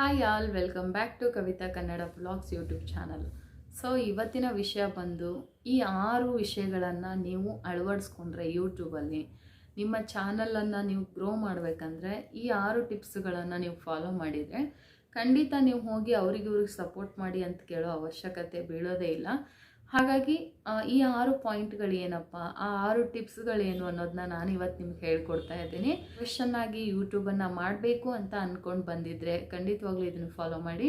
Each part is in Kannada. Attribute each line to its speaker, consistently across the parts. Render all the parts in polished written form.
Speaker 1: Hi all, welcome back to Kavitha Kannada vlogs YouTube channel. So ಇವತ್ತಿನ ವಿಷಯ ಬಂದು ಈ 6 ವಿಷಯಗಳನ್ನು ನೀವು ಅಳವಡಿಸ್ಕೊಂಡ್ರೆ ಯೂಟ್ಯೂಬಲ್ಲಿ ನಿಮ್ಮ ಚಾನಲನ್ನು ನೀವು ಗ್ರೋ ಮಾಡಬೇಕಂದ್ರೆ ಈ 6 ಟಿಪ್ಸ್ಗಳನ್ನು ನೀವು ಫಾಲೋ ಮಾಡಿದರೆ ಖಂಡಿತ ನೀವು ಹೋಗಿ ಅವ್ರಿಗೆ ಸಪೋರ್ಟ್ ಮಾಡಿ ಅಂತ ಕೇಳೋ ಅವಶ್ಯಕತೆ ಬೀಳೋದೇ ಇಲ್ಲ. ಹಾಗಾಗಿ ಈ 6 ಪಾಯಿಂಟ್ಗಳು ಏನಪ್ಪ, ಆ 6 ಟಿಪ್ಸ್ಗಳೇನು ಅನ್ನೋದನ್ನ ನಾನು ಇವತ್ತು ನಿಮ್ಗೆ ಹೇಳ್ಕೊಡ್ತಾ ಇದ್ದೀನಿ. ಆಗಿ ಯೂಟ್ಯೂಬನ್ನು ಮಾಡಬೇಕು ಅಂತ ಅಂದ್ಕೊಂಡು ಬಂದಿದ್ದರೆ ಖಂಡಿತವಾಗ್ಲೂ ಇದನ್ನು ಫಾಲೋ ಮಾಡಿ,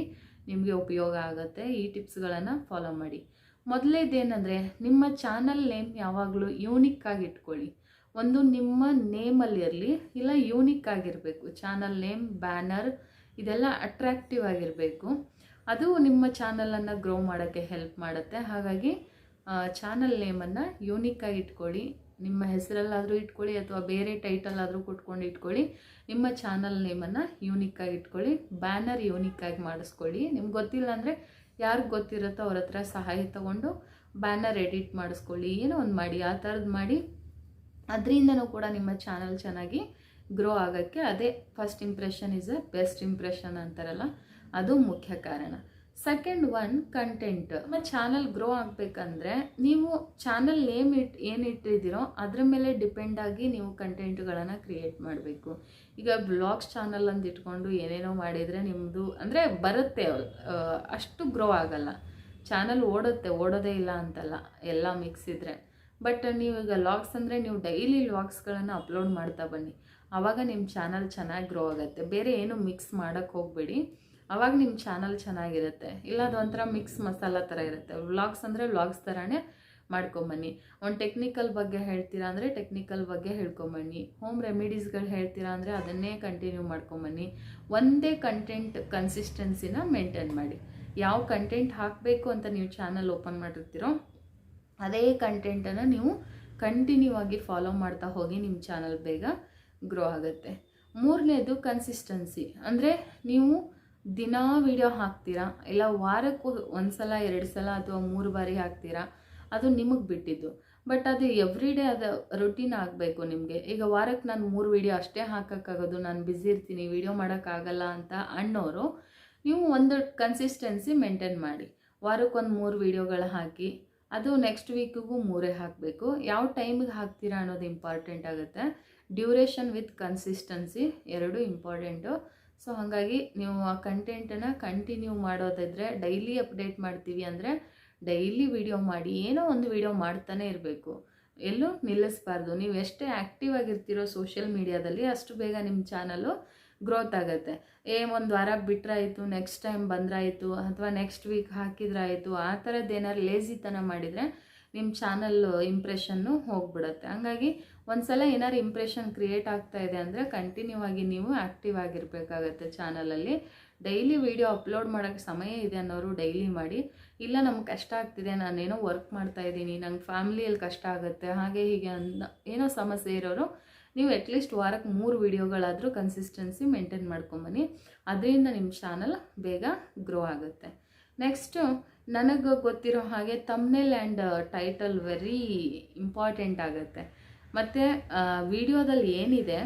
Speaker 1: ನಿಮಗೆ ಉಪಯೋಗ ಆಗುತ್ತೆ. ಈ ಟಿಪ್ಸ್ಗಳನ್ನು ಫಾಲೋ ಮಾಡಿ. ಮೊದಲೇದೇನೆಂದರೆ, ನಿಮ್ಮ ಚಾನಲ್ ನೇಮ್ ಯಾವಾಗಲೂ ಯೂನಿಕ್ ಆಗಿ ಇಟ್ಕೊಳ್ಳಿ. ಒಂದು ನಿಮ್ಮ ನೇಮಲ್ಲಿ ಇರಲಿ, ಇಲ್ಲ ಯೂನಿಕ್ ಆಗಿರಬೇಕು. ಚಾನಲ್ ನೇಮ್, ಬ್ಯಾನರ್ ಇದೆಲ್ಲ ಅಟ್ರಾಕ್ಟಿವ್ ಆಗಿರಬೇಕು. ಅದು ನಿಮ್ಮ ಚಾನಲನ್ನು ಗ್ರೋ ಮಾಡೋಕ್ಕೆ ಹೆಲ್ಪ್ ಮಾಡುತ್ತೆ. ಹಾಗಾಗಿ ಚಾನಲ್ ನೇಮನ್ನು ಯೂನಿಕ್ಕಾಗಿ ಇಟ್ಕೊಳ್ಳಿ. ನಿಮ್ಮ ಹೆಸರಲ್ಲಾದರೂ ಇಟ್ಕೊಳ್ಳಿ ಅಥವಾ ಬೇರೆ ಟೈಟಲ್ ಆದರೂ ಕೊಟ್ಕೊಂಡು ಇಟ್ಕೊಳ್ಳಿ. ನಿಮ್ಮ ಚಾನಲ್ ನೇಮನ್ನು ಯೂನಿಕ್ಕಾಗಿ ಇಟ್ಕೊಳ್ಳಿ. ಬ್ಯಾನರ್ ಯೂನಿಕ್ಕಾಗಿ ಮಾಡಿಸ್ಕೊಳ್ಳಿ. ನಿಮ್ಗೆ ಗೊತ್ತಿಲ್ಲ ಅಂದರೆ ಯಾರಿಗೆ ಗೊತ್ತಿರುತ್ತೋ ಅವ್ರ ಹತ್ರ ಸಹಾಯ ತಗೊಂಡು ಬ್ಯಾನರ್ ಎಡಿಟ್ ಮಾಡಿಸ್ಕೊಳ್ಳಿ. ಏನೋ ಒಂದು ಮಾಡಿ, ಆ ಥರದ್ದು ಮಾಡಿ. ಅದರಿಂದನೂ ಕೂಡ ನಿಮ್ಮ ಚಾನಲ್ ಚೆನ್ನಾಗಿ ಗ್ರೋ ಆಗೋಕ್ಕೆ, ಅದೇ first impression is a best impression ಅಂತಾರಲ್ಲ, ಅದು ಮುಖ್ಯ ಕಾರಣ. Second one, content. ನಿಮ್ಮ ಚಾನಲ್ ಗ್ರೋ ಆಗಬೇಕಂದ್ರೆ ನೀವು ಚಾನಲ್ ನೇಮ್ ಏನಿಟ್ಟಿದ್ದೀರೋ ಅದ್ರ ಮೇಲೆ ಡಿಪೆಂಡ್ ಆಗಿ ನೀವು ಕಂಟೆಂಟ್ಗಳನ್ನು ಕ್ರಿಯೇಟ್ ಮಾಡಬೇಕು. ಈಗ ಬ್ಲಾಗ್ಸ್ ಚಾನಲ್ ಅಂತ ಇಟ್ಕೊಂಡು ಏನೇನೋ ಮಾಡಿದರೆ ನಿಮ್ಮದು ಅಂದರೆ ಬರುತ್ತೆ, ಅಷ್ಟು ಗ್ರೋ ಆಗಲ್ಲ. ಚಾನಲ್ ಓಡೋದೇ ಇಲ್ಲ ಅಂತಲ್ಲ, ಎಲ್ಲ ಮಿಕ್ಸ್ ಇದ್ದರೆ. ಬಟ್ ನೀವೀಗ ಲಾಗ್ಸ್ ಅಂದರೆ ನೀವು ಡೈಲಿ ಲಾಗ್ಸ್ಗಳನ್ನು ಅಪ್ಲೋಡ್ ಮಾಡ್ತಾ ಬನ್ನಿ, ಆವಾಗ ನಿಮ್ಮ ಚಾನಲ್ ಚೆನ್ನಾಗಿ ಗ್ರೋ ಆಗುತ್ತೆ. ಬೇರೆ ಏನು ಮಿಕ್ಸ್ ಮಾಡೋಕ್ಕೆ ಹೋಗಬೇಡಿ, ಆವಾಗ ನಿಮ್ಮ ಚಾನಲ್ ಚೆನ್ನಾಗಿರುತ್ತೆ. ಇಲ್ಲ ಅದು ಒಂಥರ ಮಿಕ್ಸ್ ಮಸಾಲ ಥರ ಇರುತ್ತೆ. ವ್ಲಾಗ್ಸ್ ಅಂದರೆ ವ್ಲಾಗ್ಸ್ ಥರನೇ ಮಾಡ್ಕೊಂಬನ್ನಿ. ಒಂದು ಟೆಕ್ನಿಕಲ್ ಬಗ್ಗೆ ಹೇಳ್ತೀರಾ ಅಂದರೆ ಟೆಕ್ನಿಕಲ್ ಬಗ್ಗೆ ಹೇಳ್ಕೊಂಬನ್ನಿ. ಹೋಮ್ ರೆಮಿಡೀಸ್ಗಳು ಹೇಳ್ತೀರಾ ಅಂದರೆ ಅದನ್ನೇ ಕಂಟಿನ್ಯೂ ಮಾಡ್ಕೊಂಬನ್ನಿ. ಒಂದೇ ಕಂಟೆಂಟ್ ಕನ್ಸಿಸ್ಟೆನ್ಸಿನ ಮೇಂಟೈನ್ ಮಾಡಿ. ಯಾವ ಕಂಟೆಂಟ್ ಹಾಕಬೇಕು ಅಂತ ನೀವು ಚಾನಲ್ ಓಪನ್ ಮಾಡಿರ್ತೀರೋ ಅದೇ ಕಂಟೆಂಟನ್ನು ನೀವು ಕಂಟಿನ್ಯೂ ಆಗಿ ಫಾಲೋ ಮಾಡ್ತಾ ಹೋಗಿ, ನಿಮ್ಮ ಚಾನಲ್ ಬೇಗ ಗ್ರೋ ಆಗುತ್ತೆ. ಮೂರನೇದು ಕನ್ಸಿಸ್ಟೆನ್ಸಿ. ಅಂದರೆ ನೀವು ದಿನಾ ವಿಡಿಯೋ ಹಾಕ್ತೀರಾ, ಇಲ್ಲ ವಾರಕ್ಕೂ 1 ಸಲ 2 ಸಲ ಅಥವಾ 3 ಬಾರಿ ಹಾಕ್ತೀರಾ, ಅದು ನಿಮಗೆ ಬಿಟ್ಟಿದ್ದು. ಬಟ್ ಅದು ಎವ್ರಿ ಡೇ ಅದು ರುಟೀನ್ ಆಗಬೇಕು ನಿಮಗೆ. ಈಗ ವಾರಕ್ಕೆ ನಾನು 3 ವಿಡಿಯೋ ಅಷ್ಟೇ ಹಾಕೋಕ್ಕಾಗೋದು, ನಾನು ಬ್ಯುಸಿ ಇರ್ತೀನಿ, ವಿಡಿಯೋ ಮಾಡೋಕ್ಕಾಗಲ್ಲ ಅಂತ ಅನ್ನೋರು, ನೀವು ಒಂದು ಕನ್ಸಿಸ್ಟೆನ್ಸಿ ಮೇಂಟೈನ್ ಮಾಡಿ. ವಾರಕ್ಕೊಂದು 3 ವಿಡಿಯೋಗಳು ಹಾಕಿ, ಅದು ನೆಕ್ಸ್ಟ್ ವೀಕಿಗೂ 3 ಹಾಕಬೇಕು. ಯಾವ ಟೈಮಿಗೆ ಹಾಕ್ತೀರಾ ಅನ್ನೋದು ಇಂಪಾರ್ಟೆಂಟ್ ಆಗುತ್ತೆ. ಡ್ಯೂರೇಷನ್ ವಿತ್ ಕನ್ಸಿಸ್ಟೆನ್ಸಿ ಎರಡೂ ಇಂಪಾರ್ಟೆಂಟು. ಸೊ ಹಾಗಾಗಿ ನೀವು ಆ ಕಂಟೆಂಟನ್ನು ಕಂಟಿನ್ಯೂ ಮಾಡೋದಿದ್ರೆ, ಡೈಲಿ ಅಪ್ಡೇಟ್ ಮಾಡ್ತೀವಿ ಅಂದರೆ ಡೈಲಿ ವಿಡಿಯೋ ಮಾಡಿ, ಏನೋ ಒಂದು ವಿಡಿಯೋ ಮಾಡ್ತಾನೆ ಇರಬೇಕು, ಎಲ್ಲೂ ನಿಲ್ಲಿಸಬಾರ್ದು. ನೀವು ಎಷ್ಟೇ ಆ್ಯಕ್ಟಿವ್ ಆಗಿರ್ತೀರೋ ಸೋಷಿಯಲ್ ಮೀಡಿಯಾದಲ್ಲಿ ಅಷ್ಟು ಬೇಗ ನಿಮ್ಮ ಚಾನಲು ಗ್ರೋತ್ ಆಗುತ್ತೆ. ಒಂದು ವಾರ ಬಿಟ್ಟರಾಯಿತು, ನೆಕ್ಸ್ಟ್ ಟೈಮ್ ಬಂದ್ರಾಯಿತು, ಅಥವಾ ನೆಕ್ಸ್ಟ್ ವೀಕ್ ಹಾಕಿದ್ರಾಯಿತು, ಆ ಥರದ್ದು ಏನಾದ್ರು ಲೇಜಿತನ ಮಾಡಿದರೆ ನಿಮ್ಮ ಚಾನಲ್ ಇಂಪ್ರೆಷನ್ನು ಹೋಗ್ಬಿಡುತ್ತೆ. ಹಂಗಾಗಿ ಒಂದು ಸಲ ಏನಾದ್ರು ಇಂಪ್ರೆಷನ್ ಕ್ರಿಯೇಟ್ ಆಗ್ತಾ ಇದೆ ಅಂದರೆ ಕಂಟಿನ್ಯೂ ಆಗಿ ನೀವು ಆ್ಯಕ್ಟಿವ್ ಆಗಿರಬೇಕಾಗತ್ತೆ ಚಾನಲಲ್ಲಿ. ಡೈಲಿ ವಿಡಿಯೋ ಅಪ್ಲೋಡ್ ಮಾಡೋಕ್ಕೆ ಸಮಯ ಇದೆ ಅನ್ನೋರು ಡೈಲಿ ಮಾಡಿ. ಇಲ್ಲ ನಮ್ಗೆ ಕಷ್ಟ ಆಗ್ತಿದೆ, ನಾನೇನೋ ವರ್ಕ್ ಮಾಡ್ತಾಯಿದ್ದೀನಿ, ನಂಗೆ ಫ್ಯಾಮಿಲಿಯಲ್ಲಿ ಕಷ್ಟ ಆಗುತ್ತೆ, ಹಾಗೆ ಹೀಗೆ ಏನೋ ಸಮಸ್ಯೆ ಇರೋರು ನೀವು ಅಟ್ಲೀಸ್ಟ್ ವಾರಕ್ಕೆ 3 ವಿಡಿಯೋಗಳಾದರೂ ಕನ್ಸಿಸ್ಟೆನ್ಸಿ ಮೇಂಟೈನ್ ಮಾಡ್ಕೊಂಬನ್ನಿ. ಅದರಿಂದ ನಿಮ್ಮ ಚಾನಲ್ ಬೇಗ ಗ್ರೋ ಆಗುತ್ತೆ. ನೆಕ್ಸ್ಟು, ನನಗೆ ಗೊತ್ತಿರೋ ಹಾಗೆ thumbnail and title very important ಆಗುತ್ತೆ. ಮತ್ತು ವಿಡಿಯೋದಲ್ಲಿ ಏನಿದೆ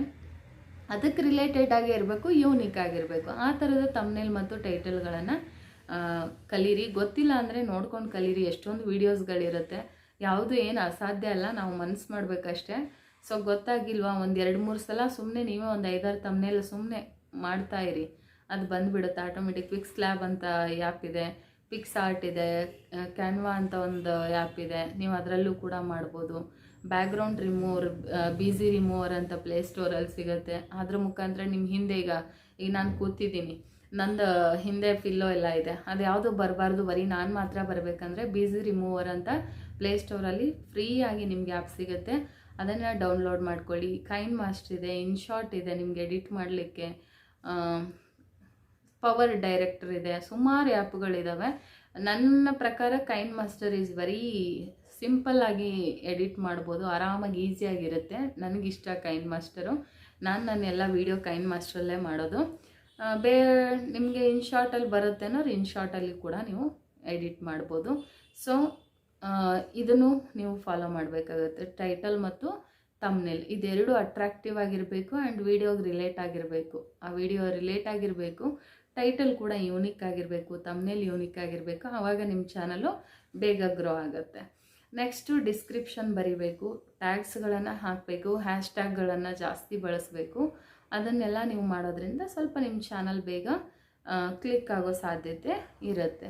Speaker 1: ಅದಕ್ಕೆ ರಿಲೇಟೆಡ್ ಆಗೇ ಇರಬೇಕು, ಯೂನಿಕ್ ಆಗಿರಬೇಕು. ಆ ಥರದ ತಮ್ನೇಲ್ ಮತ್ತು ಟೈಟಲ್ಗಳನ್ನು ಕಲೀರಿ. ಗೊತ್ತಿಲ್ಲ ಅಂದರೆ ನೋಡ್ಕೊಂಡು ಕಲೀರಿ. ಎಷ್ಟೊಂದು ವೀಡಿಯೋಸ್ಗಳಿರುತ್ತೆ, ಯಾವುದು ಏನು ಅಸಾಧ್ಯ ಅಲ್ಲ, ನಾವು ಮನಸ್ಸು ಮಾಡಬೇಕಷ್ಟೇ. ಸೊ ಗೊತ್ತಾಗಿಲ್ವಾ, ಒಂದು 2-3 ಸಲ ಸುಮ್ಮನೆ ನೀವೇ ಒಂದು 5-6 ತಮ್ನೇಲ್ ಸುಮ್ಮನೆ ಮಾಡ್ತಾಯಿರಿ, ಅದು ಬಂದುಬಿಡುತ್ತೆ ಆಟೋಮೆಟಿಕ್. ಪಿಕ್ಸ್ ಲ್ಯಾಬ್ ಅಂತ ಆ್ಯಪ್ ಇದೆ, ಪಿಕ್ಸ್ ಆರ್ಟ್ ಇದೆ, ಕ್ಯಾನ್ವಾ ಅಂತ ಒಂದು ಆ್ಯಪ್ ಇದೆ, ನೀವು ಅದರಲ್ಲೂ ಕೂಡ ಮಾಡ್ಬೋದು. ಬ್ಯಾಕ್ಗ್ರೌಂಡ್ ಬಿಸಿ ರಿಮೂವರ್ ಅಂತ ಪ್ಲೇಸ್ಟೋರಲ್ಲಿ ಸಿಗುತ್ತೆ. ಅದ್ರ ಮುಖಾಂತರ ನಿಮ್ಮ ಹಿಂದೆ ಈಗ ನಾನು ಕೂತಿದ್ದೀನಿ, ನಂದು ಹಿಂದೆ ಫಿಲ್ಲೋ ಎಲ್ಲ ಇದೆ, ಅದು ಯಾವುದೂ ಬರಬಾರ್ದು, ಬರೀ ನಾನು ಮಾತ್ರ ಬರಬೇಕಂದ್ರೆ ಬಿಸಿ ರಿಮೂವರ್ ಅಂತ ಪ್ಲೇಸ್ಟೋರಲ್ಲಿ ಫ್ರೀಯಾಗಿ ನಿಮಗೆ ಆ್ಯಪ್ ಸಿಗುತ್ತೆ. ಅದನ್ನು ಡೌನ್ಲೋಡ್ ಮಾಡ್ಕೊಳ್ಳಿ. ಕೈನ್ ಮಾಸ್ಟರ್ ಇದೆ, ಇನ್ಶಾರ್ಟ್ ಇದೆ ನಿಮಗೆ ಎಡಿಟ್ ಮಾಡಲಿಕ್ಕೆ, ಪವರ್ ಡೈರೆಕ್ಟರ್ ಇದೆ, ಸುಮಾರು ಆ್ಯಪ್ಗಳಿದ್ದಾವೆ. ನನ್ನ ಪ್ರಕಾರ ಕೈನ್ ಮಾಸ್ಟರ್ ಈಸ್ ವೆರಿ ಸಿಂಪಲ್ಲಾಗಿ ಎಡಿಟ್ ಮಾಡ್ಬೋದು, ಆರಾಮಾಗಿ ಈಸಿಯಾಗಿರುತ್ತೆ. ನನಗಿಷ್ಟ ಕೈನ್ ಮಾಸ್ಟರು. ನನ್ನೆಲ್ಲ ವೀಡಿಯೋ ಕೈನ್ ಮಾಸ್ಟರಲ್ಲೇ ಮಾಡೋದು. ನಿಮಗೆ ಇನ್ಶಾರ್ಟಲ್ಲಿ ಬರುತ್ತೆ ಅನ್ನೋರು ಇನ್ಶಾರ್ಟಲ್ಲಿ ಕೂಡ ನೀವು ಎಡಿಟ್ ಮಾಡ್ಬೋದು. ಸೊ ಇದನ್ನು ನೀವು ಫಾಲೋ ಮಾಡಬೇಕಾಗುತ್ತೆ. ಟೈಟಲ್ ಮತ್ತು ತಮ್ನೇಲ್ ಇದೆರಡು ಅಟ್ರಾಕ್ಟಿವ್ ಆಗಿರಬೇಕು ಆ್ಯಂಡ್ ವಿಡಿಯೋಗೆ ರಿಲೇಟ್ ಆಗಿರಬೇಕು. ಆ ವಿಡಿಯೋ ರಿಲೇಟ್ ಆಗಿರಬೇಕು, ಟೈಟಲ್ ಕೂಡ ಯೂನಿಕ್ ಆಗಿರಬೇಕು, ತಮ್ನೇಲ್ ಯೂನಿಕ್ ಆಗಿರಬೇಕು. ಆವಾಗ ನಿಮ್ಮ ಚಾನಲು ಬೇಗ ಗ್ರೋ ಆಗುತ್ತೆ. ನೆಕ್ಸ್ಟು ಡಿಸ್ಕ್ರಿಪ್ಷನ್ ಬರಿಬೇಕು, ಟ್ಯಾಗ್ಸ್ಗಳನ್ನು ಹಾಕಬೇಕು, ಹ್ಯಾಶ್ಟ್ಯಾಗ್ಗಳನ್ನು ಜಾಸ್ತಿ ಬಳಸಬೇಕು. ಅದನ್ನೆಲ್ಲ ನೀವು ಮಾಡೋದ್ರಿಂದ ಸ್ವಲ್ಪ ನಿಮ್ಮ ಚಾನಲ್ ಬೇಗ ಕ್ಲಿಕ್ ಆಗೋ ಸಾಧ್ಯತೆ ಇರುತ್ತೆ.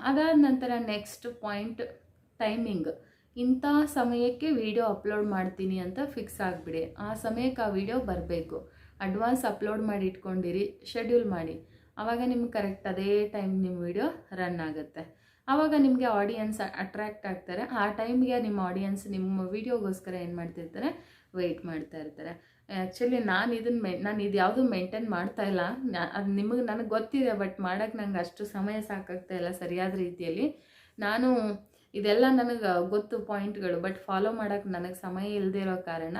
Speaker 1: ಅದಾದ ನಂತರ ನೆಕ್ಸ್ಟ್ ಪಾಯಿಂಟ್ ಟೈಮಿಂಗ್. ಇಂಥ ಸಮಯಕ್ಕೆ ವಿಡಿಯೋ ಅಪ್ಲೋಡ್ ಮಾಡ್ತೀನಿ ಅಂತ ಫಿಕ್ಸ್ ಆಗಿಬಿಡಿ. ಆ ಸಮಯಕ್ಕೆ ಆ ವಿಡಿಯೋ ಬರಬೇಕು. ಅಡ್ವಾನ್ಸ್ ಅಪ್ಲೋಡ್ ಮಾಡಿ ಇಟ್ಕೊಂಡಿರಿ, ಶೆಡ್ಯೂಲ್ ಮಾಡಿ. ಆವಾಗ ನಿಮ್ಗೆ ಕರೆಕ್ಟ್ ಅದೇ ಟೈಮ್ ನಿಮ್ಮ ವಿಡಿಯೋ ರನ್ ಆಗುತ್ತೆ. ಆವಾಗ ನಿಮಗೆ ಆಡಿಯನ್ಸ್ ಅಟ್ರ್ಯಾಕ್ಟ್ ಆಗ್ತಾರೆ. ಆ ಟೈಮ್ಗೆ ನಿಮ್ಮ ಆಡಿಯನ್ಸ್ ನಿಮ್ಮ ವಿಡಿಯೋಗೋಸ್ಕರ ಏನು ಮಾಡ್ತಿರ್ತಾರೆ, ವೆಯ್ಟ್ ಮಾಡ್ತಾ ಇರ್ತಾರೆ. ಆ್ಯಕ್ಚುಲಿ ನಾನು ಇದು ಯಾವುದೂ ಮೇಂಟೈನ್ ಮಾಡ್ತಾ ಇಲ್ಲ. ಅದು ನನಗೆ ಗೊತ್ತಿದೆ, ಬಟ್ ಮಾಡೋಕ್ಕೆ ನಂಗೆ ಅಷ್ಟು ಸಮಯ ಸಾಕಾಗ್ತಾ ಇಲ್ಲ ಸರಿಯಾದ ರೀತಿಯಲ್ಲಿ. ನಾನು ಇದೆಲ್ಲ ನನಗೆ ಗೊತ್ತು ಪಾಯಿಂಟ್ಗಳು, ಬಟ್ ಫಾಲೋ ಮಾಡೋಕ್ಕೆ ನನಗೆ ಸಮಯ ಇಲ್ಲದೆ ಇರೋ ಕಾರಣ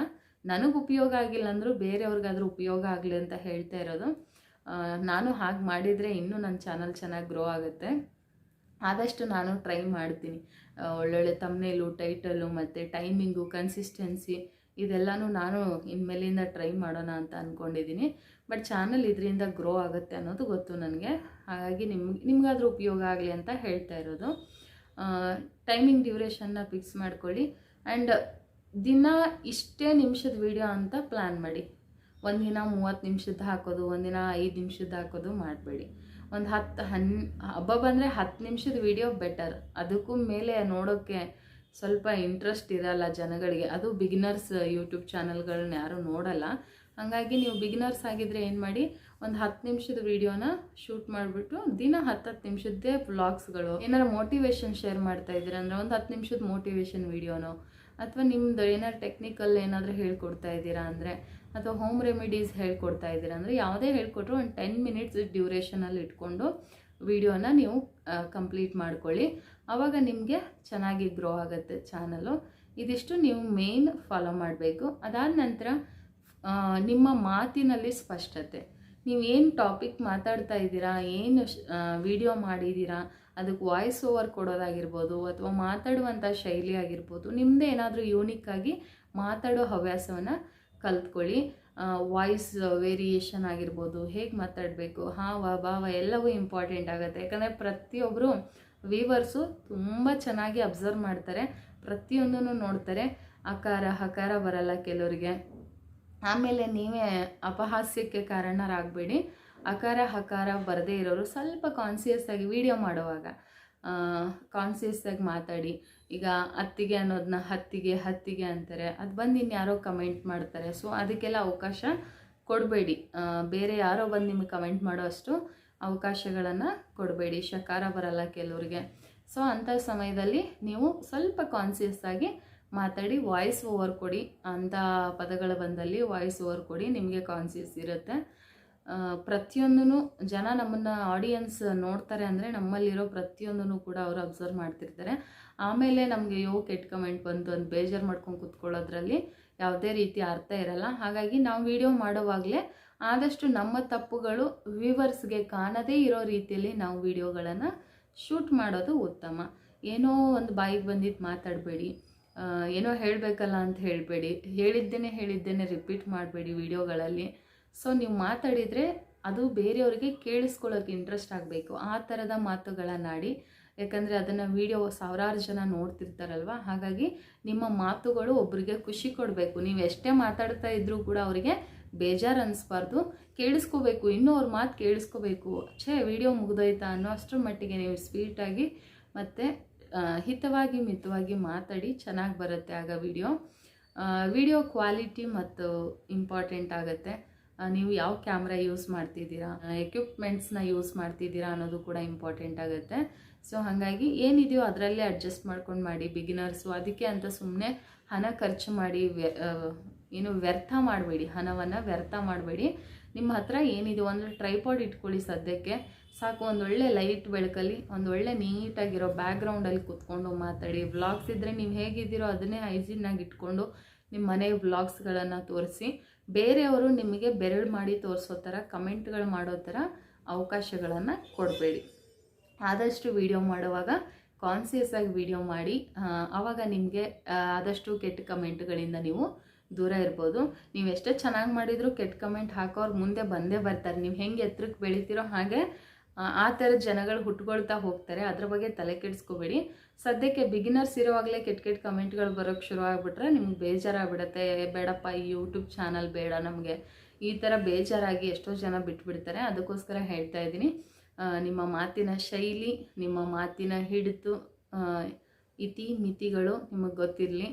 Speaker 1: ನನಗೆ ಉಪಯೋಗ ಆಗಿಲ್ಲ ಅಂದರೂ ಬೇರೆಯವ್ರಿಗಾದ್ರೂ ಉಪಯೋಗ ಆಗಲಿ ಅಂತ ಹೇಳ್ತಾ ಇರೋದು. ನಾನು ಹಾಗೆ ಮಾಡಿದರೆ ಇನ್ನೂ ನನ್ನ ಚಾನಲ್ ಚೆನ್ನಾಗಿ ಗ್ರೋ ಆಗುತ್ತೆ. ಆದಷ್ಟು ನಾನು ಟ್ರೈ ಮಾಡ್ತೀನಿ. ಒಳ್ಳೊಳ್ಳೆ ತಮ್ನೇಲು, ಟೈಟಲು ಮತ್ತು ಟೈಮಿಂಗು, ಕನ್ಸಿಸ್ಟೆನ್ಸಿ ಇದೆಲ್ಲನೂ ನಾನು ಇನ್ಮೇಲಿಂದ ಟ್ರೈ ಮಾಡೋಣ ಅಂತ ಅಂದ್ಕೊಂಡಿದ್ದೀನಿ. ಬಟ್ ಚಾನಲ್ ಇದರಿಂದ ಗ್ರೋ ಆಗುತ್ತೆ ಅನ್ನೋದು ಗೊತ್ತು ನನಗೆ. ಹಾಗಾಗಿ ನಿಮಗಾದ್ರೂ ಉಪಯೋಗ ಆಗಲಿ ಅಂತ ಹೇಳ್ತಾ ಇರೋದು. ಟೈಮಿಂಗ್ ಡ್ಯೂರೇಷನ್ನ ಫಿಕ್ಸ್ ಮಾಡ್ಕೊಳ್ಳಿ. ಆ್ಯಂಡ್ ದಿನ ಇಷ್ಟೇ ನಿಮಿಷದ ವಿಡಿಯೋ ಅಂತ ಪ್ಲ್ಯಾನ್ ಮಾಡಿ. ಒಂದಿನ 30 ನಿಮಿಷದ್ದು ಹಾಕೋದು, ಒಂದಿನ 5 ನಿಮಿಷದ್ದು ಹಾಕೋದು ಮಾಡಬೇಡಿ. ಒಂದು ಹಬ್ಬ ಬಂದರೆ 10 ನಿಮಿಷದ ವಿಡಿಯೋ ಬೆಟರ್. ಅದಕ್ಕೂ ಮೇಲೆ ನೋಡೋಕ್ಕೆ ಸ್ವಲ್ಪ ಇಂಟ್ರೆಸ್ಟ್ ಇರಲ್ಲ ಜನಗಳಿಗೆ. ಅದು ಬಿಗಿನರ್ಸ್ ಯೂಟ್ಯೂಬ್ ಚಾನಲ್ಗಳನ್ನ ಯಾರೂ ನೋಡಲ್ಲ. ಹಾಗಾಗಿ ನೀವು ಬಿಗಿನರ್ಸ್ ಆಗಿದ್ದರೆ ಏನು ಮಾಡಿ, ಒಂದು 10 ನಿಮಿಷದ ವಿಡಿಯೋನ ಶೂಟ್ ಮಾಡಿಬಿಟ್ಟು ದಿನ 10 ನಿಮಿಷದ್ದೇ ವ್ಲಾಗ್ಸ್ಗಳು, ಏನಾರು ಮೋಟಿವೇಶನ್ ಶೇರ್ ಮಾಡ್ತಾ ಇದ್ದೀರಾ ಅಂದರೆ ಒಂದು 10 ನಿಮಿಷದ ಮೋಟಿವೇಶನ್ ವಿಡಿಯೋನೋ, ಅಥವಾ ನಿಮ್ಮದು ಏನಾದ್ರು ಟೆಕ್ನಿಕಲ್ ಏನಾದರೂ ಹೇಳ್ಕೊಡ್ತಾ ಇದ್ದೀರಾ ಅಂದರೆ, ಅಥವಾ ಹೋಮ್ ರೆಮಿಡೀಸ್ ಹೇಳ್ಕೊಡ್ತಾ ಇದ್ದೀರಾ ಅಂದರೆ, ಯಾವುದೇ ಹೇಳ್ಕೊಟ್ರು ಒಂದು 10 ಮಿನಿಟ್ಸ್ ಡ್ಯೂರೇಷನಲ್ಲಿ ಇಟ್ಕೊಂಡು ವಿಡಿಯೋನ ನೀವು ಕಂಪ್ಲೀಟ್ ಮಾಡ್ಕೊಳ್ಳಿ. ಆವಾಗ ನಿಮಗೆ ಚೆನ್ನಾಗಿ ಗ್ರೋ ಆಗುತ್ತೆ ಚಾನಲು. ಇದಿಷ್ಟು ನೀವು ಮೇನ್ ಫಾಲೋ ಮಾಡಬೇಕು. ಅದಾದ ನಂತರ ನಿಮ್ಮ ಮಾತಿನಲ್ಲಿ ಸ್ಪಷ್ಟತೆ. ನೀವು ಏನು ಟಾಪಿಕ್ ಮಾತಾಡ್ತಾ ಇದ್ದೀರಾ, ಏನು ವಿಡಿಯೋ ಮಾಡಿದ್ದೀರಾ, ಅದಕ್ಕೆ ವಾಯ್ಸ್ ಓವರ್ ಕೊಡೋದಾಗಿರ್ಬೋದು, ಅಥವಾ ಮಾತಾಡುವಂಥ ಶೈಲಿ ಆಗಿರ್ಬೋದು, ನಿಮ್ಮದೇ ಏನಾದರೂ ಯೂನಿಕ್ಕಾಗಿ ಮಾತಾಡೋ ಹವ್ಯಾಸವನ್ನು ಕಲ್ತ್ಕೊಳ್ಳಿ. ವಾಯ್ಸ್ ವೇರಿಯೇಷನ್ ಆಗಿರ್ಬೋದು, ಹೇಗೆ ಮಾತಾಡಬೇಕು, ಹಾವ ಭಾವ ಎಲ್ಲವೂ ಇಂಪಾರ್ಟೆಂಟ್ ಆಗುತ್ತೆ. ಯಾಕಂದರೆ ಪ್ರತಿಯೊಬ್ಬರು ವೀವರ್ಸು ತುಂಬ ಚೆನ್ನಾಗಿ ಅಬ್ಸರ್ವ್ ಮಾಡ್ತಾರೆ, ಪ್ರತಿಯೊಂದನ್ನು ನೋಡ್ತಾರೆ. ಅಕಾರ ಹಕಾರ ಬರಲ್ಲ ಕೆಲವರಿಗೆ. ಆಮೇಲೆ ನೀವೇ ಅಪಹಾಸ್ಯಕ್ಕೆ ಕಾರಣರಾಗಬೇಡಿ. ಅಕಾರ ಹಕಾರ ಬರದೇ ಇರೋರು ಸ್ವಲ್ಪ ಕಾನ್ಸಿಯಸ್ ಆಗಿ ವಿಡಿಯೋ ಮಾಡುವಾಗ ಕಾನ್ಸಿಯಸ್ ಆಗಿ ಮಾತಾಡಿ. ಈಗ ಅತ್ತಿಗೆ ಅನ್ನೋದನ್ನ ಹತ್ತಿಗೆ ಅಂತಾರೆ, ಅದು ಬಂದು ಇನ್ಯಾರೋ ಕಮೆಂಟ್ ಮಾಡ್ತಾರೆ. ಸೊ ಅದಕ್ಕೆಲ್ಲ ಅವಕಾಶ ಕೊಡಬೇಡಿ. ಬೇರೆ ಯಾರೋ ಬಂದು ನಿಮಗೆ ಕಮೆಂಟ್ ಮಾಡೋ ಅಷ್ಟು ಅವಕಾಶಗಳನ್ನು ಕೊಡಬೇಡಿ. ಶಕಾರ ಬರಲ್ಲ ಕೆಲವ್ರಿಗೆ. ಸೊ ಅಂಥ ಸಮಯದಲ್ಲಿ ನೀವು ಸ್ವಲ್ಪ ಕಾನ್ಸಿಯಸ್ ಆಗಿ ಮಾತಾಡಿ, ವಾಯ್ಸ್ ಓವರ್ ಕೊಡಿ. ಅಂಥ ಪದಗಳು ಬಂದಲ್ಲಿ ವಾಯ್ಸ್ ಓವರ್ ಕೊಡಿ, ನಿಮಗೆ ಕಾನ್ಸಿಯಸ್ ಇರುತ್ತೆ. ಪ್ರತಿಯೊಂದೂ ಜನ ನಮ್ಮನ್ನು ಆಡಿಯನ್ಸ್ ನೋಡ್ತಾರೆ ಅಂದರೆ ನಮ್ಮಲ್ಲಿರೋ ಪ್ರತಿಯೊಂದೂ ಕೂಡ ಅವರು ಅಬ್ಸರ್ವ್ ಮಾಡ್ತಿರ್ತಾರೆ. ಆಮೇಲೆ ನಮಗೆ ಕೆಟ್ಟ ಕಮೆಂಟ್ ಬಂತು ಅಂತ ಬೇಜಾರು ಮಾಡ್ಕೊಂಡು ಕೂತ್ಕೊಳ್ಳೋದ್ರಲ್ಲಿ ಯಾವುದೇ ರೀತಿ ಅರ್ಥ ಇರಲ್ಲ. ಹಾಗಾಗಿ ನಾವು ವಿಡಿಯೋ ಮಾಡೋವಾಗಲೇ ಆದಷ್ಟು ನಮ್ಮ ತಪ್ಪುಗಳು ವ್ಯೂವರ್ಸ್ಗೆ ಕಾಣದೇ ಇರೋ ರೀತಿಯಲ್ಲಿ ನಾವು ವಿಡಿಯೋಗಳನ್ನು ಶೂಟ್ ಮಾಡೋದು ಉತ್ತಮ. ಏನೋ ಒಂದು ಬಾಯಿಗೆ ಬಂದಿದ್ದು ಮಾತಾಡಬೇಡಿ, ಏನೋ ಹೇಳಬೇಕಲ್ಲ ಅಂತ ಹೇಳಬೇಡಿ, ಹೇಳಿದ್ದೇನೆ ರಿಪೀಟ್ ಮಾಡಬೇಡಿ ವಿಡಿಯೋಗಳಲ್ಲಿ. ಸೊ ನೀವು ಮಾತಾಡಿದರೆ ಅದು ಬೇರೆಯವರಿಗೆ ಕೇಳಿಸ್ಕೊಳ್ಳೋಕೆ ಇಂಟ್ರೆಸ್ಟ್ ಆಗಬೇಕು, ಆ ಥರದ ಮಾತುಗಳನ್ನಾಡಿ. ಯಾಕಂದರೆ ಅದನ್ನು ವಿಡಿಯೋ ಸಾವಿರಾರು ಜನ ನೋಡ್ತಿರ್ತಾರಲ್ವ. ಹಾಗಾಗಿ ನಿಮ್ಮ ಮಾತುಗಳು ಒಬ್ಬರಿಗೆ ಖುಷಿ ಕೊಡಬೇಕು. ನೀವು ಎಷ್ಟೇ ಮಾತಾಡ್ತಾ ಇದ್ದರೂ ಕೂಡ ಅವರಿಗೆ ಬೇಜಾರು ಅನ್ನಿಸ್ಬಾರ್ದು, ಕೇಳಿಸ್ಕೋಬೇಕು, ಇನ್ನೂ ಅವ್ರ ಮಾತು ಕೇಳಿಸ್ಕೋಬೇಕು. ವಿಡಿಯೋ ಮುಗಿದೋಯ್ತಾ ಅನ್ನೋ ಅಷ್ಟರ ಮಟ್ಟಿಗೆ ನೀವು ಸ್ವೀಟಾಗಿ ಮತ್ತು ಹಿತವಾಗಿ ಮಿತವಾಗಿ ಮಾತಾಡಿ, ಚೆನ್ನಾಗಿ ಬರುತ್ತೆ ಆಗ ವಿಡಿಯೋ ಕ್ವಾಲಿಟಿ ಮತ್ತು ಇಂಪಾರ್ಟೆಂಟ್ ಆಗುತ್ತೆ. ನೀವು ಯಾವ ಕ್ಯಾಮ್ರಾ ಯೂಸ್ ಮಾಡ್ತಿದ್ದೀರಾ, ಎಕ್ವಿಪ್ಮೆಂಟ್ಸ್ನ ಯೂಸ್ ಮಾಡ್ತಿದ್ದೀರಾ ಅನ್ನೋದು ಕೂಡ ಇಂಪಾರ್ಟೆಂಟ್ ಆಗುತ್ತೆ. ಸೊ ಹಾಗಾಗಿ ಏನಿದೆಯೋ ಅದರಲ್ಲೇ ಅಡ್ಜಸ್ಟ್ ಮಾಡ್ಕೊಂಡು ಮಾಡಿ. ಬಿಗಿನರ್ಸು ಅದಕ್ಕೆ ಅಂತ ಸುಮ್ಮನೆ ಹಣ ಖರ್ಚು ಮಾಡಿ ವ್ಯರ್ಥ ಮಾಡಬೇಡಿ, ಹಣವನ್ನು ವ್ಯರ್ಥ ಮಾಡಬೇಡಿ. ನಿಮ್ಮ ಹತ್ರ ಏನಿದೆ ಒಂದು ಟ್ರೈಪಾಡ್ ಇಟ್ಕೊಳ್ಳಿ, ಸದ್ಯಕ್ಕೆ ಸಾಕು. ಒಂದೊಳ್ಳೆ ಲೈಟ್ ಬೆಳಕಲ್ಲಿ ಒಂದೊಳ್ಳೆ ನೀಟಾಗಿರೋ ಬ್ಯಾಕ್ಗ್ರೌಂಡಲ್ಲಿ ಕೂತ್ಕೊಂಡು ಮಾತಾಡಿ. ವ್ಲಾಗ್ಸ್ ಇದ್ದರೆ ನೀವು ಹೇಗಿದ್ದೀರೋ ಅದನ್ನೇ ಹೈಜೀನಾಗಿ ಇಟ್ಕೊಂಡು ನಿಮ್ಮ ಮನೆ ವ್ಲಾಗ್ಸ್ಗಳನ್ನು ತೋರಿಸಿ. ಬೇರೆಯವರು ನಿಮಗೆ ಬೆರಳು ಮಾಡಿ ತೋರಿಸೋ ಥರ ಕಮೆಂಟ್ಗಳು ಮಾಡೋ ಥರ ಅವಕಾಶಗಳನ್ನು ಕೊಡಬೇಡಿ. ಆದಷ್ಟು ವಿಡಿಯೋ ಮಾಡುವಾಗ ಕಾನ್ಸಿಯಸ್ ಆಗಿ ವಿಡಿಯೋ ಮಾಡಿ. ಆವಾಗ ನಿಮಗೆ ಆದಷ್ಟು ಕೆಟ್ಟ ಕಮೆಂಟ್ಗಳಿಂದ ನೀವು ದೂರ ಇರ್ಬೋದು. ನೀವು ಎಷ್ಟೇ ಚೆನ್ನಾಗಿ ಮಾಡಿದರೂ ಕೆಟ್ಟ ಕಮೆಂಟ್ ಹಾಕೋರು ಮುಂದೆ ಬಂದೇ ಬರ್ತಾರೆ. ನೀವು ಹೆಂಗೆ ಎತ್ತರಕ್ಕೆ ಬೆಳಿತೀರೋ ಹಾಗೆ ಆ ಥರದ ಜನಗಳು ಹುಟ್ಕೊಳ್ತಾ ಹೋಗ್ತಾರೆ. ಅದ್ರ ಬಗ್ಗೆ ತಲೆ ಕೆಡಿಸ್ಕೋಬೇಡಿ. ಸದ್ಯಕ್ಕೆ ಬಿಗಿನರ್ಸ್ ಇರೋವಾಗಲೇ ಕೆಟ್ಟ ಕಮೆಂಟ್ಗಳು ಬರೋಕ್ಕೆ ಶುರು ಆಗಿಬಿಟ್ರೆ ನಿಮ್ಗೆ ಬೇಜಾರಾಗ್ಬಿಡುತ್ತೆ. ಬೇಡಪ್ಪ ಈ ಯೂಟ್ಯೂಬ್ ಚಾನಲ್ ಬೇಡ ನಮಗೆ, ಈ ಥರ ಬೇಜಾರಾಗಿ ಎಷ್ಟೋ ಜನ ಬಿಟ್ಬಿಡ್ತಾರೆ. ಅದಕ್ಕೋಸ್ಕರ ಹೇಳ್ತಾ ಇದ್ದೀನಿ, ನಿಮ್ಮ ಮಾತಿನ ಶೈಲಿ, ನಿಮ್ಮ ಮಾತಿನ ಹಿಡಿತು, ಇತಿ ಮಿತಿಗಳು ನಿಮಗೆ ಗೊತ್ತಿರಲಿ.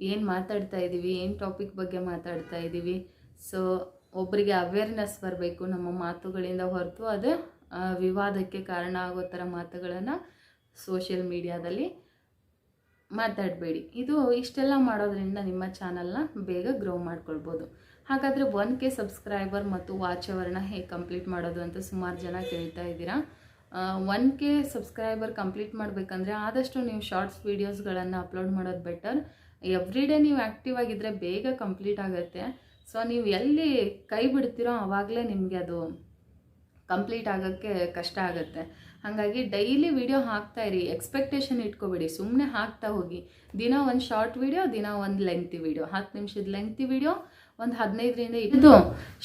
Speaker 1: ಏನು ಮಾತಾಡ್ತಾ ಇದ್ದೀವಿ, ಏನು ಟಾಪಿಕ್ ಬಗ್ಗೆ ಮಾತಾಡ್ತಾ ಇದ್ದೀವಿ. ಸೊ ಒಬ್ಬರಿಗೆ ಅವೇರ್ನೆಸ್ ಬರಬೇಕು ನಮ್ಮ ಮಾತುಗಳಿಂದ ಹೊರತು ಅದು ವಿವಾದಕ್ಕೆ ಕಾರಣ ಆಗೋ ಥರ ಮಾತುಗಳನ್ನು ಸೋಷಿಯಲ್ ಮೀಡಿಯಾದಲ್ಲಿ ಮಾತಾಡಬೇಡಿ. ಇದು ಇಷ್ಟೆಲ್ಲ ಮಾಡೋದ್ರಿಂದ ನಿಮ್ಮ ಚಾನಲ್ನ ಬೇಗ ಗ್ರೋ ಮಾಡ್ಕೊಳ್ಬೋದು. ಹಾಗಾದರೆ 1K ಸಬ್ಸ್ಕ್ರೈಬರ್ ಮತ್ತು ವಾಚ್ ಅವರ್ನ ಹೇಗೆ ಕಂಪ್ಲೀಟ್ ಮಾಡೋದು ಅಂತ ಸುಮಾರು ಜನ ಕೇಳ್ತಾ ಇದ್ದೀರಾ. 1K ಸಬ್ಸ್ಕ್ರೈಬರ್ ಕಂಪ್ಲೀಟ್ ಮಾಡಬೇಕಂದ್ರೆ ಆದಷ್ಟು ನೀವು ಶಾರ್ಟ್ಸ್ ವೀಡಿಯೋಸ್ಗಳನ್ನು ಅಪ್ಲೋಡ್ ಮಾಡೋದು ಬೆಟರ್. ಎವ್ರಿಡೇ ನೀವು ಆ್ಯಕ್ಟಿವ್ ಆಗಿದ್ದರೆ ಬೇಗ ಕಂಪ್ಲೀಟ್ ಆಗುತ್ತೆ. ಸೊ ನೀವು ಎಲ್ಲಿ ಕೈ ಬಿಡ್ತೀರೋ ಆವಾಗಲೇ ನಿಮಗೆ ಅದು ಕಂಪ್ಲೀಟ್ ಆಗೋಕ್ಕೆ ಕಷ್ಟ ಆಗುತ್ತೆ. ಹಾಗಾಗಿ ಡೈಲಿ ವಿಡಿಯೋ ಹಾಕ್ತಾಯಿರಿ, ಎಕ್ಸ್ಪೆಕ್ಟೇಷನ್ ಇಟ್ಕೋಬೇಡಿ, ಸುಮ್ಮನೆ ಹಾಕ್ತಾ ಹೋಗಿ. ದಿನ ಒಂದು ಶಾರ್ಟ್ ವಿಡಿಯೋ, ದಿನ ಒಂದು ಲೆಂಗ್ತಿ ವಿಡಿಯೋ, 10 ನಿಮಿಷದ ಲೆಂಗ್ತಿ ವಿಡಿಯೋ, ಒಂದು 15ರಿಂದ 20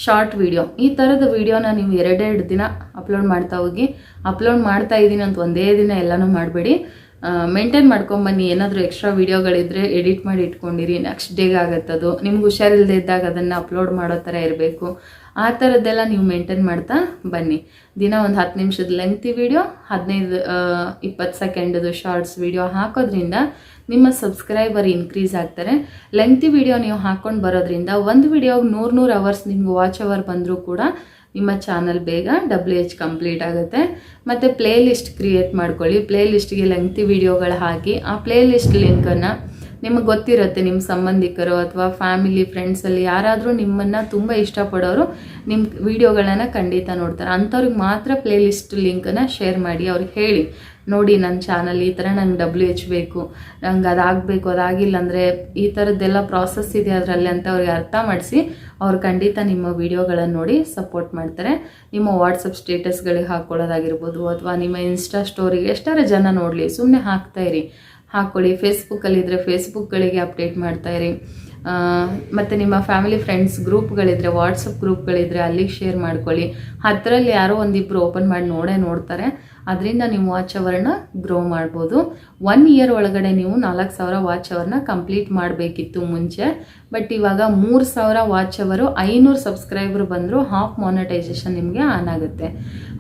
Speaker 1: ಶಾರ್ಟ್ ವಿಡಿಯೋ. ಈ ಥರದ ವಿಡಿಯೋನ ನೀವು 2 ದಿನ ಅಪ್ಲೋಡ್ ಮಾಡ್ತಾ ಹೋಗಿ. ಅಪ್ಲೋಡ್ ಮಾಡ್ತಾ ಇದ್ದೀನಿ ಅಂತ ಒಂದೇ ದಿನ ಎಲ್ಲನೂ ಮಾಡಬೇಡಿ. ಮೇಂಟೈನ್ ಮಾಡ್ಕೊಂಬನ್ನಿ. ಏನಾದರೂ ಎಕ್ಸ್ಟ್ರಾ ವೀಡಿಯೋಗಳಿದ್ದರೆ ಎಡಿಟ್ ಮಾಡಿ ಇಟ್ಕೊಂಡಿರಿ, ನೆಕ್ಸ್ಟ್ ಡೇಗೆ ಆಗುತ್ತದು. ನಿಮ್ಗೆ ಹುಷಾರಿಲ್ಲದೆ ಇದ್ದಾಗ ಅದನ್ನು ಅಪ್ಲೋಡ್ ಮಾಡೋ ಥರ ಇರಬೇಕು. ಆ ಥರದ್ದೆಲ್ಲ ನೀವು ಮೇಂಟೈನ್ ಮಾಡ್ತಾ ಬನ್ನಿ. ದಿನ ಒಂದು 10 ನಿಮಿಷದ ಲೆಂಗ್ತಿ ವಿಡಿಯೋ, 15-20 ಸೆಕೆಂಡದು ಶಾರ್ಟ್ಸ್ ವಿಡಿಯೋ ಹಾಕೋದ್ರಿಂದ ನಿಮ್ಮ ಸಬ್ಸ್ಕ್ರೈಬರ್ ಇನ್ಕ್ರೀಸ್ ಆಗ್ತಾರೆ. ಲೆಂಗ್ತಿ ವಿಡಿಯೋ ನೀವು ಹಾಕ್ಕೊಂಡು ಬರೋದ್ರಿಂದ ಒಂದು ವಿಡಿಯೋಗೆ 100 ಅವರ್ಸ್ ನಿಮ್ಗೆ ವಾಚ್ ಅವರ್ ಬಂದರೂ ಕೂಡ ನಿಮ್ಮ ಚಾನಲ್ ಬೇಗ WH ಕಂಪ್ಲೀಟ್ ಆಗುತ್ತೆ. ಮತ್ತು ಪ್ಲೇ ಲಿಸ್ಟ್ ಕ್ರಿಯೇಟ್ ಮಾಡ್ಕೊಳ್ಳಿ. ಪ್ಲೇ ಲಿಸ್ಟ್ಗೆ ಲೆಂಗ್ತಿ ವಿಡಿಯೋಗಳು ಹಾಕಿ ಆ ಪ್ಲೇ ಲಿಸ್ಟ್ ಲಿಂಕನ್ನು ನಿಮಗೆ ಗೊತ್ತಿರುತ್ತೆ, ನಿಮ್ಮ ಸಂಬಂಧಿಕರು ಅಥವಾ ಫ್ಯಾಮಿಲಿ ಫ್ರೆಂಡ್ಸಲ್ಲಿ ಯಾರಾದರೂ ನಿಮ್ಮನ್ನು ತುಂಬ ಇಷ್ಟಪಡೋರು ನಿಮ್ಮ ವಿಡಿಯೋಗಳನ್ನು ಖಂಡಿತ ನೋಡ್ತಾರೆ. ಅಂಥವ್ರಿಗೆ ಮಾತ್ರ ಪ್ಲೇ ಲಿಸ್ಟ್ ಲಿಂಕನ್ನು ಶೇರ್ ಮಾಡಿ. ಅವ್ರಿಗೆ ಹೇಳಿ, ನೋಡಿ ನನ್ನ ಚಾನಲ್ ಈ ಥರ ನಂಗೆ WH ಬೇಕು, ನಂಗೆ ಅದಾಗಬೇಕು, ಅದಾಗಿಲ್ಲ ಅಂದರೆ ಈ ಥರದ್ದೆಲ್ಲ ಪ್ರಾಸೆಸ್ ಇದೆ ಅದರಲ್ಲಿ ಅಂತ ಅವ್ರಿಗೆ ಅರ್ಥ ಮಾಡಿಸಿ ಅವ್ರು ಖಂಡಿತ ನಿಮ್ಮ ವಿಡಿಯೋಗಳನ್ನು ನೋಡಿ ಸಪೋರ್ಟ್ ಮಾಡ್ತಾರೆ. ನಿಮ್ಮ ವಾಟ್ಸಪ್ ಸ್ಟೇಟಸ್ಗಳಿಗೆ ಹಾಕ್ಕೊಳ್ಳೋದಾಗಿರ್ಬೋದು ಅಥವಾ ನಿಮ್ಮ ಇನ್ಸ್ಟಾ ಸ್ಟೋರಿಗೆ ಎಷ್ಟಾರ ಜನ ನೋಡಲಿ, ಸುಮ್ಮನೆ ಹಾಕ್ತಾಯಿರಿ, ಹಾಕ್ಕೊಳ್ಳಿ. ಫೇಸ್ಬುಕ್ಕಲ್ಲಿದ್ದರೆ ಫೇಸ್ಬುಕ್ಗಳಿಗೆ ಅಪ್ಡೇಟ್ ಮಾಡ್ತಾಯಿರಿ. ಮತ್ತು ನಿಮ್ಮ ಫ್ಯಾಮಿಲಿ ಫ್ರೆಂಡ್ಸ್ ಗ್ರೂಪ್ಗಳಿದ್ರೆ, ವಾಟ್ಸಪ್ ಗ್ರೂಪ್ಗಳಿದ್ರೆ ಅಲ್ಲಿಗೆ ಶೇರ್ ಮಾಡ್ಕೊಳ್ಳಿ. 10ರಲ್ಲಿ ಯಾರೋ ಒಂದಿಬ್ಬರು ಓಪನ್ ಮಾಡಿ ನೋಡ್ತಾರೆ. ಅದರಿಂದ ನೀವು ವಾಚ್ ಅವರ್ನ ಗ್ರೋ ಮಾಡ್ಬೋದು. 1 ಇಯರ್ ಒಳಗಡೆ ನೀವು 4000 ವಾಚ್ ಅವರ್ನ ಕಂಪ್ಲೀಟ್ ಮಾಡಬೇಕಿತ್ತು ಮುಂಚೆ. ಬಟ್ ಇವಾಗ 3000 ವಾಚ್ ಅವರು 500 ಸಬ್ಸ್ಕ್ರೈಬರ್ ಬಂದರೂ ಹಾಫ್ ಮಾನಿಟೈಸೇಷನ್ ನಿಮಗೆ ಆನ್ ಆಗುತ್ತೆ.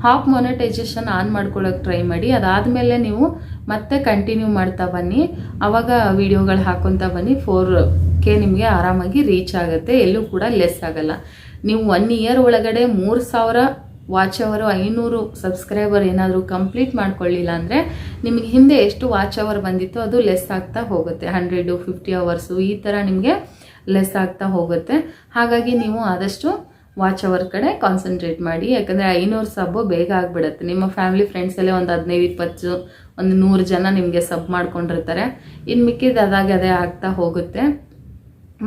Speaker 1: ಹಾಫ್ ಮಾನಿಟೈಸೇಷನ್ ಆನ್ ಮಾಡ್ಕೊಳ್ಳೋಕೆ ಟ್ರೈ ಮಾಡಿ. ಅದಾದಮೇಲೆ ನೀವು ಮತ್ತೆ ಕಂಟಿನ್ಯೂ ಮಾಡ್ತಾ ಬನ್ನಿ. ಆವಾಗ ವಿಡಿಯೋಗಳು ಹಾಕೊತಾ ಬನ್ನಿ. 4K ನಿಮಗೆ ಆರಾಮಾಗಿ ರೀಚ್ ಆಗುತ್ತೆ, ಎಲ್ಲೂ ಕೂಡ ಲೆಸ್ ಆಗಲ್ಲ. ನೀವು 1 ಇಯರ್ ಒಳಗಡೆ 3000 ವಾಚ್ ಅವರು 500 ಸಬ್ಸ್ಕ್ರೈಬರ್ ಏನಾದರೂ ಕಂಪ್ಲೀಟ್ ಮಾಡ್ಕೊಳ್ಳಿಲ್ಲ ಅಂದರೆ ನಿಮಗೆ ಹಿಂದೆ ಎಷ್ಟು ವಾಚ್ ಅವರ್ ಬಂದಿತ್ತು ಅದು ಲೆಸ್ ಆಗ್ತಾ ಹೋಗುತ್ತೆ. 100-50 ಅವರ್ಸು ಈ ಥರ ನಿಮಗೆ ಲೆಸ್ ಆಗ್ತಾ ಹೋಗುತ್ತೆ. ಹಾಗಾಗಿ ನೀವು ಆದಷ್ಟು ವಾಚ್ ಅವರ್ ಕಡೆ ಕಾನ್ಸಂಟ್ರೇಟ್ ಮಾಡಿ. ಯಾಕಂದರೆ 500 ಸಬ್ಬು ಬೇಗ ಆಗಿಬಿಡುತ್ತೆ. ನಿಮ್ಮ ಫ್ಯಾಮಿಲಿ ಫ್ರೆಂಡ್ಸಲ್ಲೇ ಒಂದು 15-20 ಒಂದು 100 ಜನ ನಿಮಗೆ ಸಬ್ ಮಾಡ್ಕೊಂಡಿರ್ತಾರೆ. ಇನ್ನು ಮಿಕ್ಕಿದ್ದು ಅದೇ ಆಗ್ತಾ ಹೋಗುತ್ತೆ.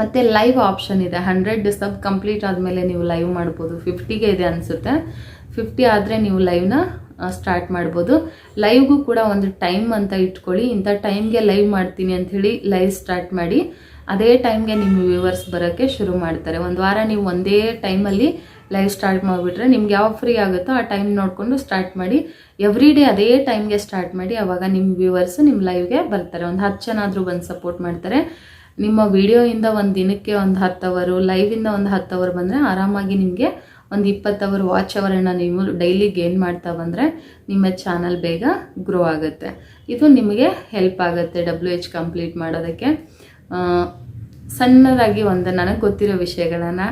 Speaker 1: ಮತ್ತು ಲೈವ್ ಆಪ್ಷನ್ ಇದೆ. 100 ಸಬ್ ಕಂಪ್ಲೀಟ್ ಆದಮೇಲೆ ನೀವು ಲೈವ್ ಮಾಡ್ಬೋದು. 50ಗೆ ಇದೆ ಅನಿಸುತ್ತೆ. 50 ಆದರೆ ನೀವು ಲೈವ್ನ ಸ್ಟಾರ್ಟ್ ಮಾಡ್ಬೋದು. ಲೈವ್ಗೂ ಕೂಡ ಒಂದು ಟೈಮ್ ಅಂತ ಇಟ್ಕೊಳ್ಳಿ. ಇಂಥ ಟೈಮ್ಗೆ ಲೈವ್ ಮಾಡ್ತೀನಿ ಅಂಥೇಳಿ ಲೈವ್ ಸ್ಟಾರ್ಟ್ ಮಾಡಿ. ಅದೇ ಟೈಮ್ಗೆ ನಿಮ್ಮ ವ್ಯೂವರ್ಸ್ ಬರೋಕ್ಕೆ ಶುರು ಮಾಡ್ತಾರೆ. ಒಂದು ವಾರ ನೀವು ಒಂದೇ ಟೈಮಲ್ಲಿ ಲೈವ್ ಸ್ಟಾರ್ಟ್ ಮಾಡಿಬಿಟ್ರೆ ನಿಮ್ಗೆ ಯಾವಾಗ ಫ್ರೀ ಆಗುತ್ತೋ ಆ ಟೈಮ್ ನೋಡಿಕೊಂಡು ಸ್ಟಾರ್ಟ್ ಮಾಡಿ. ಎವ್ರಿ ಡೇ ಅದೇ ಟೈಮ್ಗೆ ಸ್ಟಾರ್ಟ್ ಮಾಡಿ. ಆವಾಗ ನಿಮ್ಮ ವ್ಯೂವರ್ಸು ನಿಮ್ಮ ಲೈವ್ಗೆ ಬರ್ತಾರೆ. ಒಂದು 10 ಜನ ಆದರೂ ಬಂದು ಸಪೋರ್ಟ್ ಮಾಡ್ತಾರೆ. ನಿಮ್ಮ ವಿಡಿಯೋಯಿಂದ ಒಂದು ದಿನಕ್ಕೆ ಒಂದು 10 ಅವರು, ಲೈವಿಂದ ಒಂದು 10 ಅವರ್ ಬಂದರೆ ಆರಾಮಾಗಿ ನಿಮಗೆ ಒಂದು 20 ಅವರ್ ವಾಚ್ ಅವರನ್ನು ನೀವು ಡೈಲಿ ಗೇನ್ ಮಾಡ್ತಾ ಬಂದರೆ ನಿಮ್ಮ ಚಾನಲ್ ಬೇಗ ಗ್ರೋ ಆಗುತ್ತೆ. ಇದು ನಿಮಗೆ ಹೆಲ್ಪ್ ಆಗುತ್ತೆ WH ಕಂಪ್ಲೀಟ್ ಮಾಡೋದಕ್ಕೆ. ಸಣ್ಣದಾಗಿ ಒಂದು ನನಗೆ ಗೊತ್ತಿರೋ ವಿಷಯಗಳನ್ನು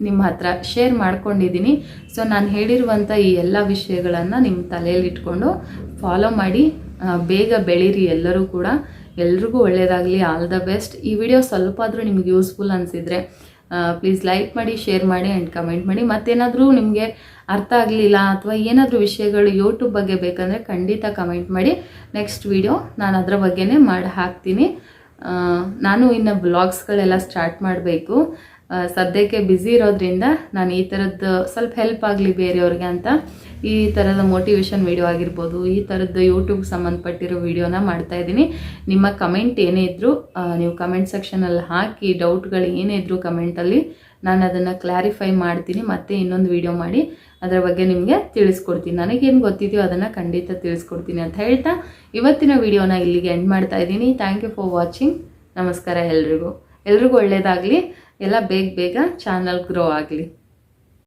Speaker 1: ನಿಮ್ಮ ಹತ್ರ ಶೇರ್ ಮಾಡ್ಕೊಂಡಿದ್ದೀನಿ. ಸೊ ನಾನು ಹೇಳಿರುವಂಥ ಈ ಎಲ್ಲ ವಿಷಯಗಳನ್ನು ನಿಮ್ಮ ತಲೆಯಲ್ಲಿ ಇಟ್ಕೊಂಡು ಫಾಲೋ ಮಾಡಿ. ಬೇಗ ಬೆಳೀರಿ ಎಲ್ಲರೂ ಕೂಡ. ಎಲ್ರಿಗೂ ಒಳ್ಳೆಯದಾಗಲಿ. All the best. ಈ ವಿಡಿಯೋ ಸ್ವಲ್ಪ ಆದರೂ ನಿಮಗೆ ಯೂಸ್ಫುಲ್ ಅನಿಸಿದರೆ ಪ್ಲೀಸ್ ಲೈಕ್ ಮಾಡಿ, ಶೇರ್ ಮಾಡಿ ಆ್ಯಂಡ್ ಕಮೆಂಟ್ ಮಾಡಿ. ಮತ್ತೇನಾದರೂ ನಿಮಗೆ ಅರ್ಥ ಆಗಲಿಲ್ಲ ಅಥವಾ ಏನಾದರೂ ವಿಷಯಗಳು ಯೂಟ್ಯೂಬ್ ಬಗ್ಗೆ ಬೇಕಂದರೆ ಖಂಡಿತ ಕಮೆಂಟ್ ಮಾಡಿ. ನೆಕ್ಸ್ಟ್ ವಿಡಿಯೋ ನಾನು ಅದರ ಬಗ್ಗೆನೇ ಮಾಡಿ ಹಾಕ್ತೀನಿ. ನಾನು ಇನ್ನು ಬ್ಲಾಗ್ಸ್ಗಳೆಲ್ಲ ಸ್ಟಾರ್ಟ್ ಮಾಡಬೇಕು. ಸದ್ಯಕ್ಕೆ ಬ್ಯುಸಿ ಇರೋದ್ರಿಂದ ನಾನು ಈ ಥರದ್ದು ಸ್ವಲ್ಪ ಹೆಲ್ಪ್ ಆಗಲಿ ಬೇರೆಯವ್ರಿಗೆ ಅಂತ ಈ ಥರದ ಮೋಟಿವೇಶನ್ ವಿಡಿಯೋ ಆಗಿರ್ಬೋದು, ಈ ಥರದ್ದು ಯೂಟ್ಯೂಬ್ಗೆ ಸಂಬಂಧಪಟ್ಟಿರೋ ವಿಡಿಯೋನ ಮಾಡ್ತಾಯಿದ್ದೀನಿ. ನಿಮ್ಮ ಕಮೆಂಟ್ ಏನೇ ಇದ್ದರೂ ನೀವು ಕಮೆಂಟ್ ಸೆಕ್ಷನಲ್ಲಿ ಹಾಕಿ, ಡೌಟ್ಗಳು ಏನೇ ಇದ್ದರೂ ಕಮೆಂಟಲ್ಲಿ ನಾನು ಅದನ್ನು ಕ್ಲಾರಿಫೈ ಮಾಡ್ತೀನಿ. ಮತ್ತೆ ಇನ್ನೊಂದು ವಿಡಿಯೋ ಮಾಡಿ ಅದರ ಬಗ್ಗೆ ನಿಮಗೆ ತಿಳಿಸ್ಕೊಡ್ತೀನಿ. ನನಗೇನು ಗೊತ್ತಿದೆಯೋ ಅದನ್ನು ಖಂಡಿತ ತಿಳಿಸ್ಕೊಡ್ತೀನಿ ಅಂತ ಹೇಳ್ತಾ ಇವತ್ತಿನ ವಿಡಿಯೋನ ಇಲ್ಲಿಗೆ ಎಂಡ್ ಮಾಡ್ತಾ ಇದ್ದೀನಿ. Thank you for watching. ನಮಸ್ಕಾರ ಎಲ್ರಿಗೂ ಒಳ್ಳೆಯದಾಗಲಿ. ಎಲ್ಲ ಬೇಗ ಚಾನಲ್ ಗ್ರೋ ಆಗಲಿ.